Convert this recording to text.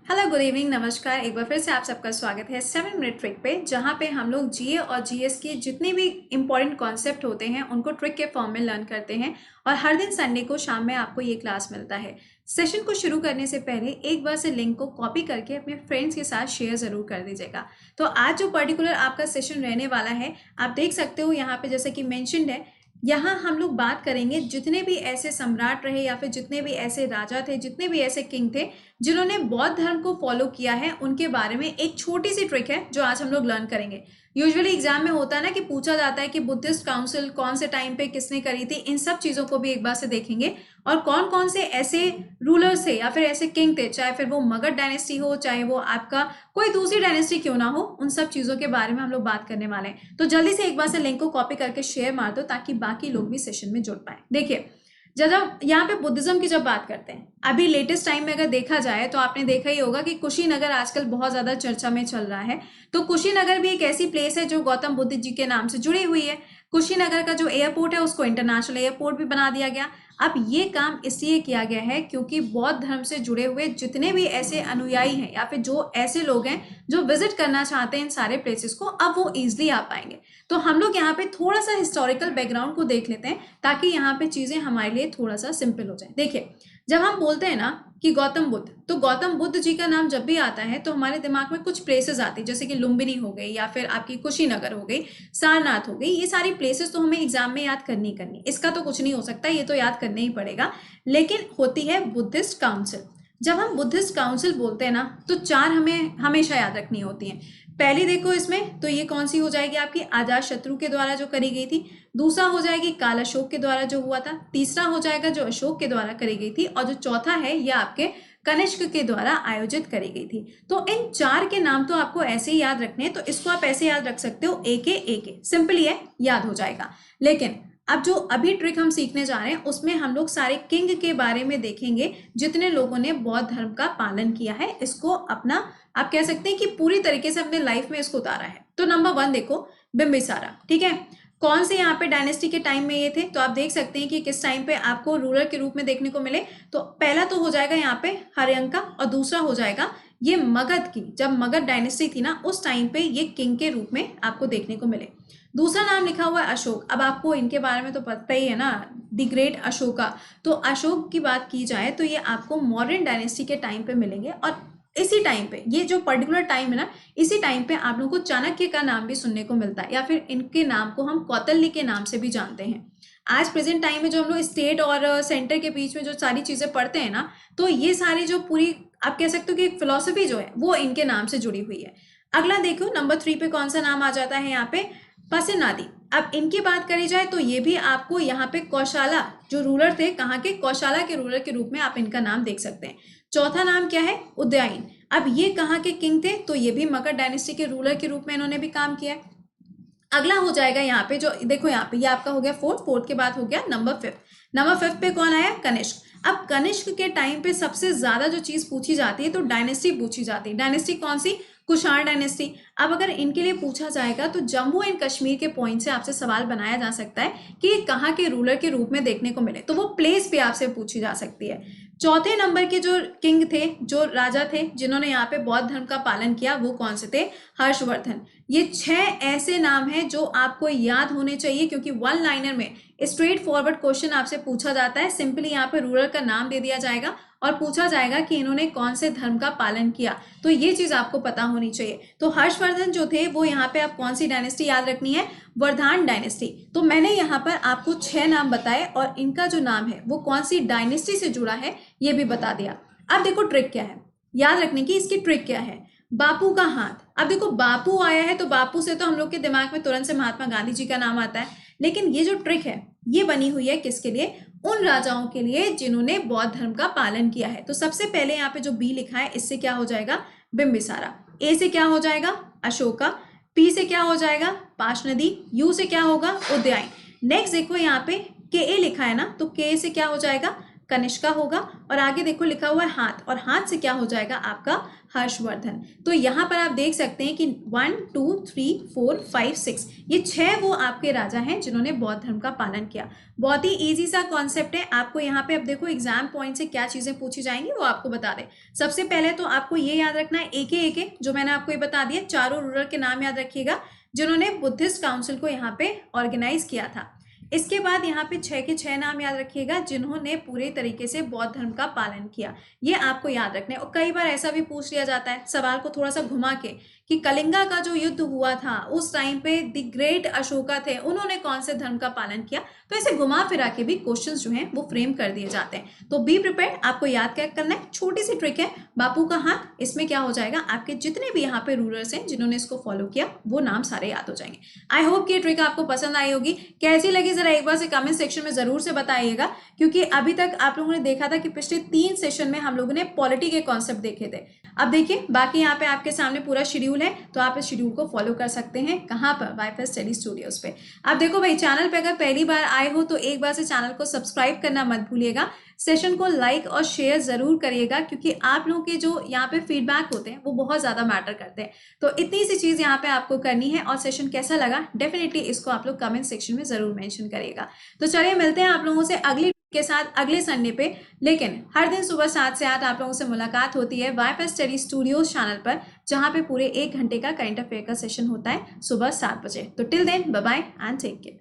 Hello good evening नमस्कार। एक बार फिर से आप सबका स्वागत है 7 मिनट ट्रिक पे, जहाँ पे हम लोग जीए और जीएस के जितने भी इंपॉर्टेंट कॉन्सेप्ट होते हैं उनको ट्रिक के फॉर्म में लर्न करते हैं। और हर दिन संडे को शाम में आपको ये क्लास मिलता है। सेशन को शुरू करने से पहले एक बार से लिंक को कॉपी करके अपने फ्रेंड्स के साथ शेयर जरूर कर दीजिएगा। तो आज जो पर्टिकुलर आपका सेशन रहने वाला है, आप देख सकते हो यहाँ पे जैसे कि मेंशन्ड है, यहाँ हम लोग बात करेंगे जितने भी ऐसे सम्राट रहे या फिर जितने भी ऐसे राजा थे, जितने भी ऐसे किंग थे जिन्होंने बौद्ध धर्म को फॉलो किया है, उनके बारे में एक छोटी सी ट्रिक है जो आज हम लोग लर्न करेंगे। यूजुअली एग्जाम में होता है ना कि पूछा जाता है कि बुद्धिस्ट काउंसिल कौन से टाइम पे किसने करी थी। इन सब चीजों को भी एक बार से देखेंगे और कौन कौन से ऐसे रूलर्स थे या फिर ऐसे किंग थे, चाहे फिर वो मगध डायनेस्टी हो, चाहे वो आपका कोई दूसरी डायनेस्टी क्यों ना हो, उन सब चीजों के बारे में हम लोग बात करने वाले हैं। तो जल्दी से एक बार से लिंक को कॉपी करके शेयर मार दो ताकि बाकी लोग भी सेशन में जुड़ पाए। देखिए, जब यहाँ पे बुद्धिज्म की जब बात करते हैं, अभी लेटेस्ट टाइम में अगर देखा जाए तो आपने देखा ही होगा कि कुशीनगर आजकल बहुत ज्यादा चर्चा में चल रहा है। तो कुशीनगर भी एक ऐसी प्लेस है जो गौतम बुद्ध जी के नाम से जुड़ी हुई है। कुशीनगर का जो एयरपोर्ट है उसको इंटरनेशनल एयरपोर्ट भी बना दिया गया। अब ये काम इसलिए किया गया है क्योंकि बौद्ध धर्म से जुड़े हुए जितने भी ऐसे अनुयायी हैं या फिर जो ऐसे लोग हैं जो विजिट करना चाहते हैं इन सारे प्लेसेस को, अब वो इजिली आ पाएंगे। तो हम लोग यहाँ पे थोड़ा सा हिस्टोरिकल बैकग्राउंड को देख लेते हैं ताकि यहाँ पे चीजें हमारे लिए थोड़ा सा सिंपल हो जाए। देखिए, जब हम बोलते हैं ना कि गौतम बुद्ध, तो गौतम बुद्ध जी का नाम जब भी आता है तो हमारे दिमाग में कुछ प्लेसेस आती है, जैसे कि लुम्बिनी हो गई या फिर आपकी कुशीनगर हो गई, सारनाथ हो गई। ये सारी प्लेसेस तो हमें एग्जाम में याद करनी इसका तो कुछ नहीं हो सकता, ये तो याद करना ही पड़ेगा। लेकिन होती है बुद्धिस्ट काउंसिल। जब हम बुद्धिस्ट काउंसिल बोलते हैं ना तो चार हमें हमेशा याद रखनी होती हैं। पहली देखो इसमें, तो ये कौन सी हो जाएगी आपकी अजात शत्रु के द्वारा जो करी गई थी। दूसरा हो जाएगी काल अशोक के द्वारा जो हुआ था। तीसरा हो जाएगा जो अशोक के द्वारा करी गई थी। और जो चौथा है ये आपके कनिष्क के द्वारा आयोजित करी गई थी। तो इन चार के नाम तो आपको ऐसे ही याद रखने हैं, तो इसको आप ऐसे याद रख सकते हो, ए सिंपली है, याद हो जाएगा। लेकिन अब जो अभी ट्रिक हम सीखने जा रहे हैं उसमें हम लोग सारे किंग के बारे में देखेंगे जितने लोगों ने बौद्ध धर्म का पालन किया है, इसको अपना आप कह सकते हैं कि पूरी तरीके से अपने लाइफ में इसको उतारा है। तो नंबर 1 देखो, बिंबिसारा। ठीक है, कौन से यहाँ पे डायनेस्टी के टाइम में ये थे, तो आप देख सकते हैं कि किस टाइम पे आपको रूलर के रूप में देखने को मिले। तो पहला तो हो जाएगा यहाँ पे हर्यंका और दूसरा हो जाएगा ये मगध की, जब मगध डायनेस्टी थी ना उस टाइम पे ये किंग के रूप में आपको देखने को मिले। दूसरा नाम लिखा हुआ है अशोक। अब आपको इनके बारे में तो पता ही है ना, द ग्रेट अशोका। तो अशोक की बात की जाए तो ये आपको मॉडर्न डायनेस्टी के टाइम पे मिलेंगे। और इसी टाइम पे, ये जो पर्टिकुलर टाइम है ना, इसी टाइम पे आप लोगों को चाणक्य का नाम भी सुनने को मिलता है, या फिर इनके नाम को हम कौतल्य के नाम से भी जानते हैं। आज प्रेजेंट टाइम में जो हम लोग स्टेट और सेंटर के बीच में जो सारी चीजें पढ़ते हैं ना, तो ये सारी जो पूरी आप कह सकते हो कि फिलोसफी जो है वो इनके नाम से जुड़ी हुई है। अगला देखो, नंबर 3 पे कौन सा नाम आ जाता है यहाँ पे, पसेनादी। अब इनकी बात करी जाए तो ये भी आपको यहाँ पे कौशाला जो रूलर थे, कहाँ के, कौशाला के रूलर के रूप में आप इनका नाम देख सकते हैं। चौथा नाम क्या है, उदयन। अब ये कहाँ के किंग थे, तो ये भी मगध डायनेस्टी के रूलर के रूप में इन्होंने भी काम किया है। अगला हो जाएगा यहाँ पे, जो देखो यहाँ पे ये आपका हो गया फोर्थ के बाद हो गया नंबर 5। नंबर 5 पे कौन आया, कनिष्क। अब कनिष्क के टाइम पे सबसे ज्यादा जो चीज पूछी जाती है तो डायनेस्टी पूछी जाती है। डायनेस्टी कौन सी, कुषाण डायनेस्टी। अब अगर इनके लिए पूछा जाएगा तो जम्मू एंड कश्मीर के पॉइंट से आपसे सवाल बनाया जा सकता है कि ये कहाँ के रूलर के रूप में देखने को मिले, तो वो प्लेस भी आपसे पूछी जा सकती है। चौथे नंबर के जो किंग थे, जो राजा थे जिन्होंने यहाँ पे बौद्ध धर्म का पालन किया, वो कौन से थे, हर्षवर्धन। ये 6 ऐसे नाम हैं जो आपको याद होने चाहिए, क्योंकि 1 लाइनर में स्ट्रेट फॉरवर्ड क्वेश्चन आपसे पूछा जाता है। सिंपली यहाँ पे रूलर का नाम दे दिया जाएगा और पूछा जाएगा कि इन्होंने कौन से धर्म का पालन किया, तो ये चीज आपको पता होनी चाहिए। तो हर्षवर्धन जो थे वो यहाँ पे आप कौन सी डायनेस्टी याद रखनी है, वर्धमान डायनेस्टी। तो मैंने यहाँ पर आपको 6 नाम बताए और इनका जो नाम है वो कौन सी डायनेस्टी से जुड़ा है ये भी बता दिया। अब देखो ट्रिक क्या है, याद रखने की इसकी ट्रिक क्या है, बापू का हाथ। अब देखो बापू आया है तो बापू से तो हम लोग के दिमाग में तुरंत से महात्मा गांधी जी का नाम आता है, लेकिन ये जो ट्रिक है ये बनी हुई है किसके लिए, उन राजाओं के लिए जिन्होंने बौद्ध धर्म का पालन किया है। तो सबसे पहले यहाँ पे जो बी लिखा है इससे क्या हो जाएगा, बिंबिसारा। ए से क्या हो जाएगा, अशोका। पी से क्या हो जाएगा, पाशनदी। यू से क्या होगा, उदयन। नेक्स्ट देखो यहाँ पे के ए लिखा है ना, तो के से क्या हो जाएगा, कनिष्का होगा, और आगे देखो लिखा हुआ है हाथ, और हाथ से क्या हो जाएगा आपका हर्षवर्धन। तो यहाँ पर आप देख सकते हैं कि 1 2 3 4 5 6 ये 6 वो आपके राजा हैं जिन्होंने बौद्ध धर्म का पालन किया। बहुत ही इजी सा कॉन्सेप्ट है। आपको यहाँ पे अब देखो एग्जाम पॉइंट से क्या चीजें पूछी जाएंगी वो आपको बता दें। सबसे पहले तो आपको ये याद रखना है एक जो मैंने आपको ये बता दिया, चारों रूलर के नाम याद रखिएगा जिन्होंने बुद्धिस्ट काउंसिल को यहाँ पे ऑर्गेनाइज किया था। इसके बाद यहाँ पे 6 के 6 नाम याद रखिएगा जिन्होंने पूरे तरीके से बौद्ध धर्म का पालन किया, ये आपको याद रखना है। और कई बार ऐसा भी पूछ लिया जाता है सवाल को थोड़ा सा घुमा के कि कलिंगा का जो युद्ध हुआ था उस टाइम पे द ग्रेट अशोका थे, उन्होंने कौन से धर्म का पालन किया। तो ऐसे घुमा फिरा के भी क्वेश्चंस जो हैं वो फ्रेम कर दिए जाते हैं। तो बी प्रिपेयर्ड, आपको याद क्या करना है, छोटी सी ट्रिक है, बापू का हाथ, इसमें क्या हो जाएगा आपके जितने भी यहाँ पे रूलर्स हैं जिन्होंने इसको फॉलो किया वो नाम सारे याद हो जाएंगे। आई होप कि ये ट्रिक आपको पसंद आई होगी। कैसी लगी जरा एक बार से कमेंट सेक्शन में जरूर से बताइएगा, क्योंकि अभी तक आप लोगों ने देखा था कि पिछले 3 सेशन में हम लोगों ने पॉलिटी के कॉन्सेप्ट देखे थे। अब देखिए बाकी यहाँ पे आपके सामने पूरा शेड्यूल है, तो आप इस शेड्यूल को फॉलो कर सकते हैं। कहाँ पर? वाईफाई स्टडी स्टूडियोज पे। अब देखो भाई, चैनल पे अगर पहली बार आए हो तो एक बार से चैनल को सब्सक्राइब करना मत भूलिएगा। सेशन को लाइक और शेयर जरूर करिएगा, क्योंकि आप लोगों के जो यहाँ पे फीडबैक होते हैं वो बहुत ज्यादा मैटर करते हैं। तो इतनी सी चीज यहाँ पे आपको करनी है। और सेशन कैसा लगा डेफिनेटली इसको आप लोग कमेंट सेक्शन में जरूर मेंशन करिएगा। तो चलिए मिलते हैं आप लोगों से अगली के साथ अगले संडे पे। लेकिन हर दिन सुबह 7 से 8 आप लोगों से मुलाकात होती है वाईफाई स्टडी स्टूडियोज चैनल पर, जहां पे पूरे 1 घंटे का करंट अफेयर का सेशन होता है सुबह 7 बजे। तो till then bye bye and take care.